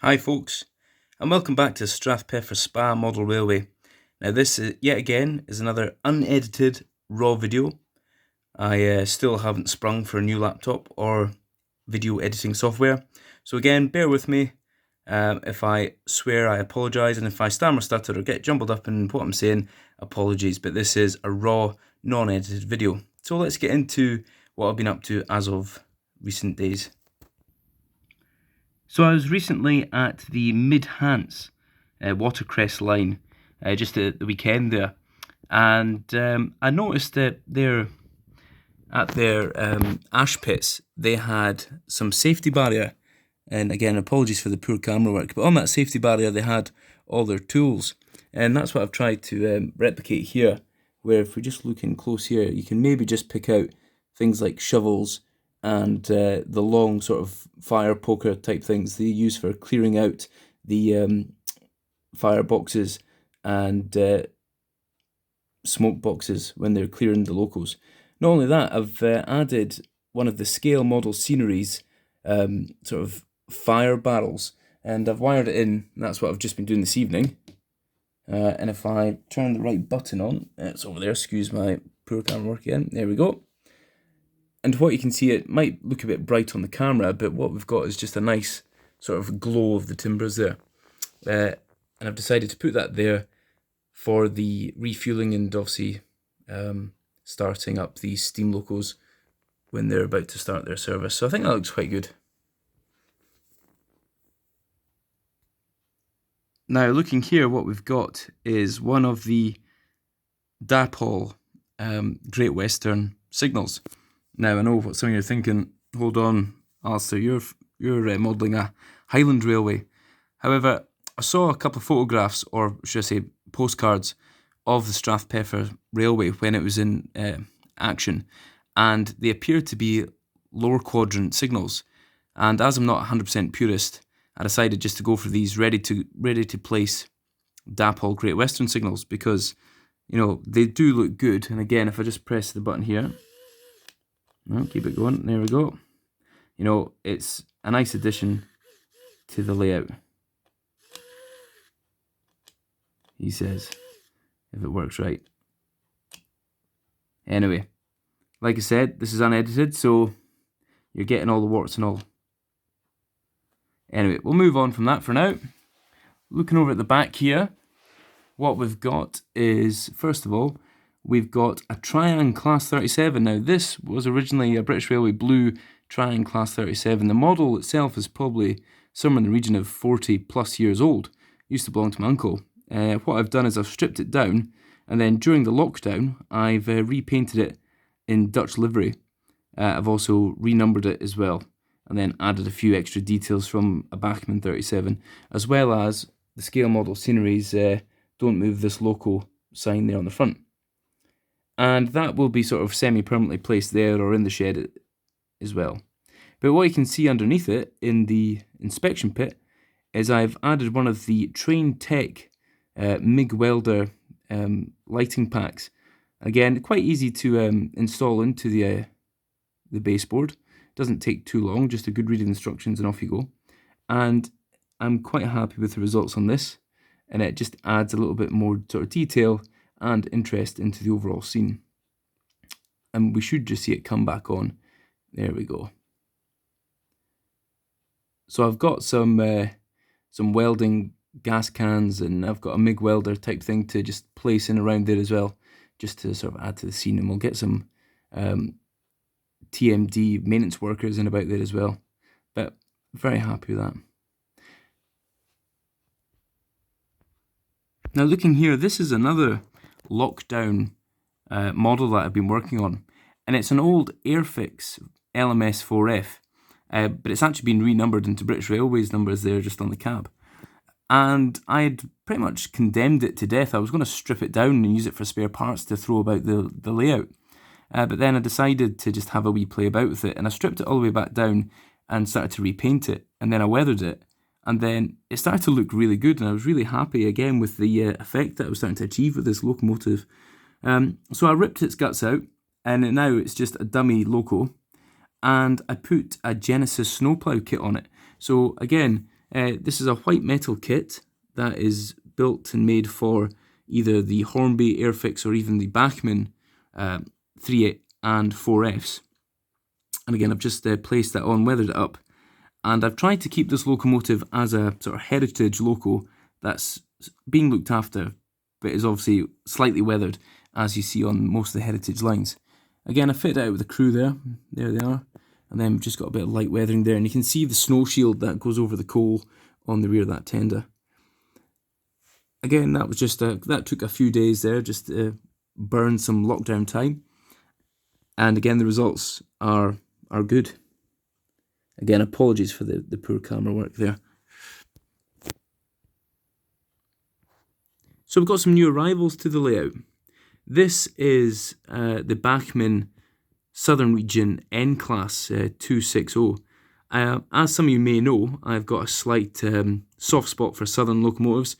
Hi folks, and welcome back to Strathpeffer Spa Model Railway. Now this, yet again, is another unedited raw video. I still haven't sprung for a new laptop or video editing software, so again, bear with me. If I swear, I apologise, and if I stammer, stutter, or get jumbled up in what I'm saying, apologies, but this is a raw, non-edited video. So let's get into what I've been up to as of recent days. So I was recently at the Mid-Hants watercress line just at the weekend there, and I noticed that at their ash pits they had some safety barrier, and again apologies for the poor camera work, but on that safety barrier they had all their tools, and that's what I've tried to replicate here, where if we just look in close here you can maybe just pick out things like shovels and the long sort of fire poker type things they use for clearing out the fire boxes and smoke boxes when they're clearing the locals. Not only that, I've added one of the scale model sceneries sort of fire barrels, and I've wired it in. That's what I've just been doing this evening. And if I turn the right button on, it's over there, excuse my poor camera work again, there we go. And what you can see, it might look a bit bright on the camera, but what we've got is just a nice sort of glow of the timbers there. And I've decided to put that there for the refueling and obviously starting up the steam locos when they're about to start their service. So I think that looks quite good. Now looking here, what we've got is one of the Dapol Great Western signals. Now I know what some of you are thinking, hold on Alistair, you're modelling a Highland Railway. However, I saw a couple of photographs, or should I say postcards, of the Strathpeffer Railway when it was in action, and they appeared to be lower quadrant signals. And as I'm not 100% purist, I decided just to go for these ready to place Dapol Great Western signals, because you know they do look good. And again, if I just press the button here, no, keep it going, there we go. You know, it's a nice addition to the layout, he says, if it works right. Anyway, like I said, this is unedited, so you're getting all the warts and all. Anyway, we'll move on from that for now. Looking over at the back here, what we've got is, first of all, we've got a Triang Class 37. Now this was originally a British Railway Blue Triang Class 37. The model itself is probably somewhere in the region of 40 plus years old. Used to belong to my uncle. What I've done is I've stripped it down, and then during the lockdown I've repainted it in Dutch livery. I've also renumbered it as well, and then added a few extra details from a Bachmann 37, as well as the scale model sceneries don't move this loco sign there on the front. And that will be sort of semi-permanently placed there or in the shed as well. But what you can see underneath it in the inspection pit is I've added one of the Train Tech MIG welder lighting packs. Again, quite easy to install into the baseboard. Doesn't take too long, just a good read of instructions and off you go. And I'm quite happy with the results on this, and it just adds a little bit more sort of detail and interest into the overall scene. And we should just see it come back on. There we go. So I've got some welding gas cans, and I've got a MIG welder type thing to just place in around there as well, just to sort of add to the scene. And we'll get some TMD maintenance workers in about there as well. But very happy with that. Now looking here, this is another lockdown model that I've been working on, and it's an old Airfix LMS 4F, but it's actually been renumbered into British Railways numbers there just on the cab. And I had pretty much condemned it to death. I was going to strip it down and use it for spare parts to throw about the layout. But then I decided to just have a wee play about with it, and I stripped it all the way back down and started to repaint it, and then I weathered it, and then it started to look really good, and I was really happy again with the effect that I was starting to achieve with this locomotive. So I ripped its guts out, and now it's just a dummy loco, and I put a Genesis snowplow kit on it. So again, This is a white metal kit that is built and made for either the Hornby Airfix or even the Bachmann 3 and 4Fs. And again, I've just placed that on, weathered it up, and I've tried to keep this locomotive as a sort of heritage loco that's being looked after, but is obviously slightly weathered, as you see on most of the heritage lines. Again, I fitted it out with the crew there they are, and then we've just got a bit of light weathering there, and you can see the snow shield that goes over the coal on the rear of that tender. Again, that was just that took a few days there, just to burn some lockdown time, and again the results are good. Again, apologies for the poor camera work there. So we've got some new arrivals to the layout. This is the Bachmann Southern Region N-Class 260. As some of you may know, I've got a slight soft spot for southern locomotives,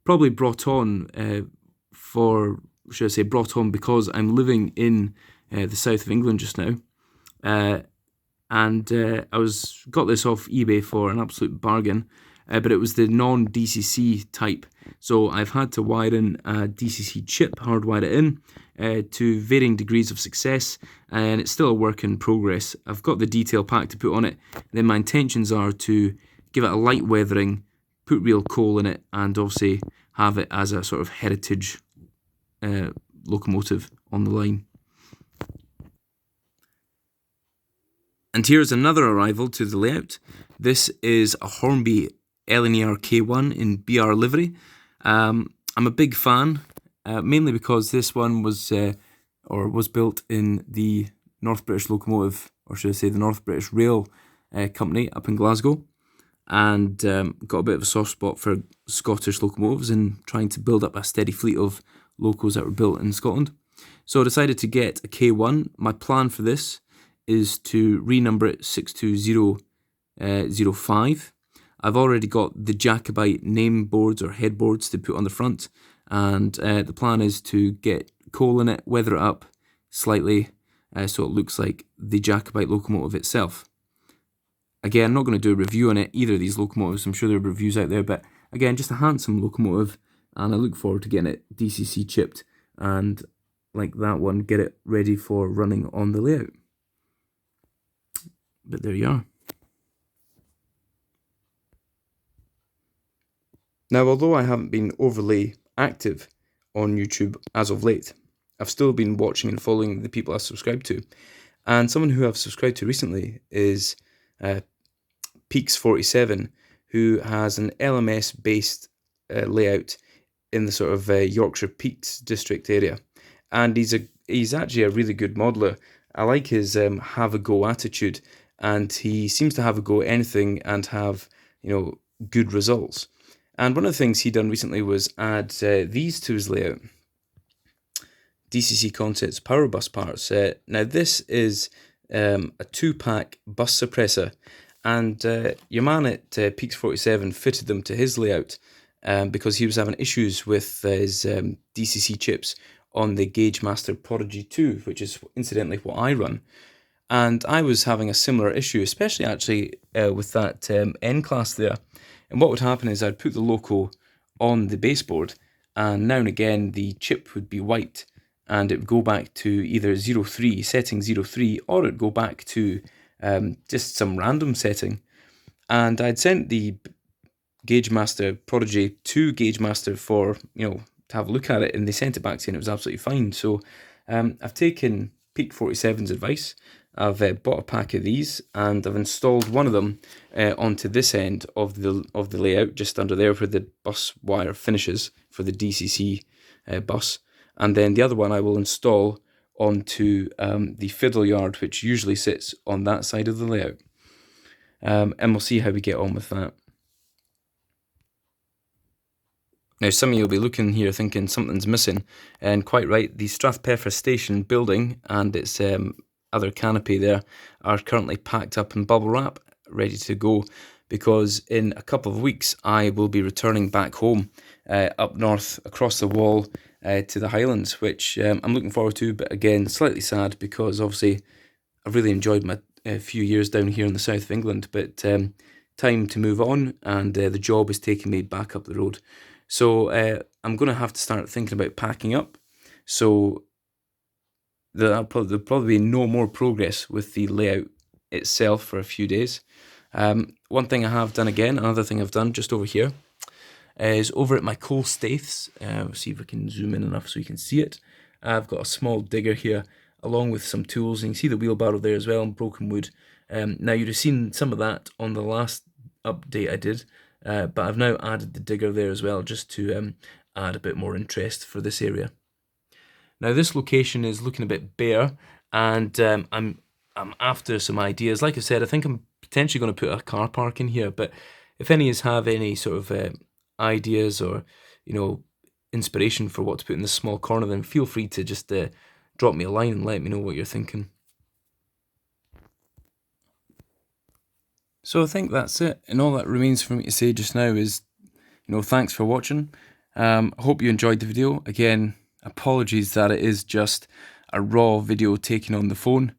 probably brought on because I'm living in the south of England just now. And I got this off eBay for an absolute bargain, but it was the non-DCC type. So I've had to wire in a DCC chip, hardwire it in, to varying degrees of success, and it's still a work in progress. I've got the detail pack to put on it. Then my intentions are to give it a light weathering, put real coal in it, and obviously have it as a sort of heritage locomotive on the line. And here's another arrival to the layout. This is a Hornby LNER K1 in BR livery. I'm a big fan, mainly because this one was built in the North British Locomotive, or should I say the North British Rail Company up in Glasgow, and got a bit of a soft spot for Scottish locomotives and trying to build up a steady fleet of locos that were built in Scotland. So I decided to get a K1. My plan for this is to renumber it 62005. I've already got the Jacobite name boards or headboards to put on the front, and the plan is to get coal in it, weather it up slightly so it looks like the Jacobite locomotive itself. Again, I'm not going to do a review on it, either of these locomotives. I'm sure there are reviews out there, but again, just a handsome locomotive, and I look forward to getting it DCC chipped and, like that one, get it ready for running on the layout. But there you are. Now, although I haven't been overly active on YouTube as of late, I've still been watching and following the people I've subscribed to. And someone who I've subscribed to recently is Peaks47, who has an LMS-based layout in the sort of Yorkshire Peaks district area. And he's actually a really good modeller. I like his have-a-go attitude, and he seems to have a go at anything and have, good results. And one of the things he done recently was add these to his layout. DCC Concepts power bus parts. Now this is a 2-pack bus suppressor, and your man at Peaks47 fitted them to his layout because he was having issues with his DCC chips on the Gauge Master Prodigy 2, which is incidentally what I run. And I was having a similar issue, especially actually with that N-Class there. And what would happen is I'd put the loco on the baseboard, and now and again the chip would be wiped, and it would go back to either 03, setting 03, or it would go back to just some random setting. And I'd sent the Gauge Master Prodigy to Gauge Master for, to have a look at it, and they sent it back saying it was absolutely fine. So I've taken Peak 47's advice. I've bought a pack of these, and I've installed one of them onto this end of the layout, just under there where the bus wire finishes for the DCC bus, and then the other one I will install onto the fiddle yard, which usually sits on that side of the layout, and we'll see how we get on with that. Now, some of you will be looking here thinking something's missing, and quite right, the Strathpeffer station building and its other canopy there are currently packed up in bubble wrap, ready to go, because in a couple of weeks I will be returning back home up north across the wall to the Highlands, which I'm looking forward to, but again slightly sad because obviously I've really enjoyed my few years down here in the south of England, but time to move on, and the job is taking me back up the road. So I'm going to have to start thinking about packing up. So there'll probably be no more progress with the layout itself for a few days. One thing I have done again, another thing I've done just over here, is over at my coal staiths. See if I can zoom in enough so you can see it. I've got a small digger here along with some tools, and you can see the wheelbarrow there as well and broken wood. Now you'd have seen some of that on the last update I did, but I've now added the digger there as well, just to add a bit more interest for this area. Now this location is looking a bit bare, and I'm after some ideas. Like I said, I think I'm potentially going to put a car park in here, but if any of you have any sort of ideas or, you know, inspiration for what to put in this small corner, then feel free to just drop me a line and let me know what you're thinking. So I think that's it, and all that remains for me to say just now is, you know, thanks for watching. I hope you enjoyed the video. Again, apologies that it is just a raw video taken on the phone.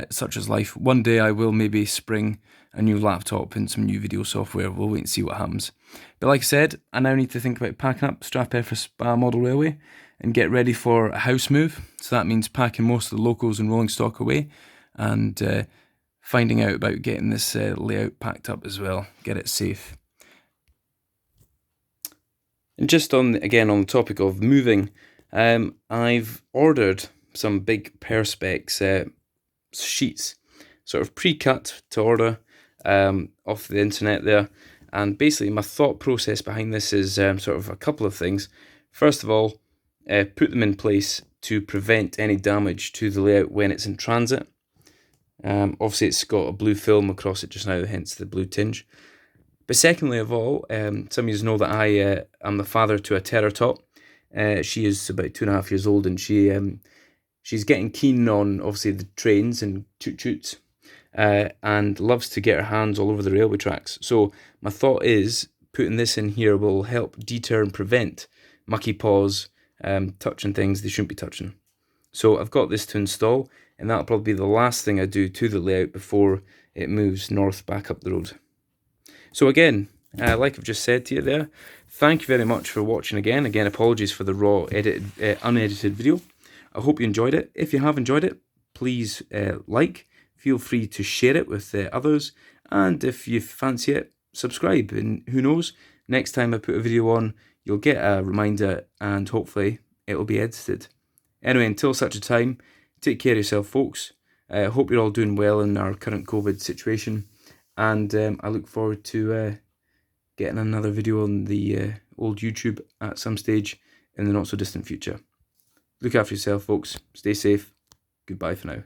Such as life. One day I will maybe spring a new laptop and some new video software. We'll wait and see what happens. But like I said, I now need to think about packing up Strathpeffer Spa Model Railway and get ready for a house move. So that means packing most of the locals and rolling stock away, and finding out about getting this layout packed up as well. Get it safe. And just again on the topic of moving, I've ordered some big Perspex sheets, sort of pre-cut to order off the internet there. And basically my thought process behind this is sort of a couple of things. First of all, put them in place to prevent any damage to the layout when it's in transit. Obviously it's got a blue film across it just now, hence the blue tinge. But secondly of all, some of you know that I am the father to a terror tot. She is about 2.5 years old, and she's getting keen on, obviously, the trains and toot-toots, and loves to get her hands all over the railway tracks. So my thought is, putting this in here will help deter and prevent mucky paws touching things they shouldn't be touching. So I've got this to install, and that'll probably be the last thing I do to the layout before it moves north back up the road. So again, like I've just said to you there, thank you very much for watching again. Again, apologies for the raw, unedited video. I hope you enjoyed it. If you have enjoyed it, please feel free to share it with others, and if you fancy it, subscribe, and who knows, next time I put a video on, you'll get a reminder, and hopefully it'll be edited. Anyway, until such a time, take care of yourself, folks. I hope you're all doing well in our current COVID situation, and I look forward to getting another video on the old YouTube at some stage in the not so distant future. Look after yourself, folks. Stay safe. Goodbye for now.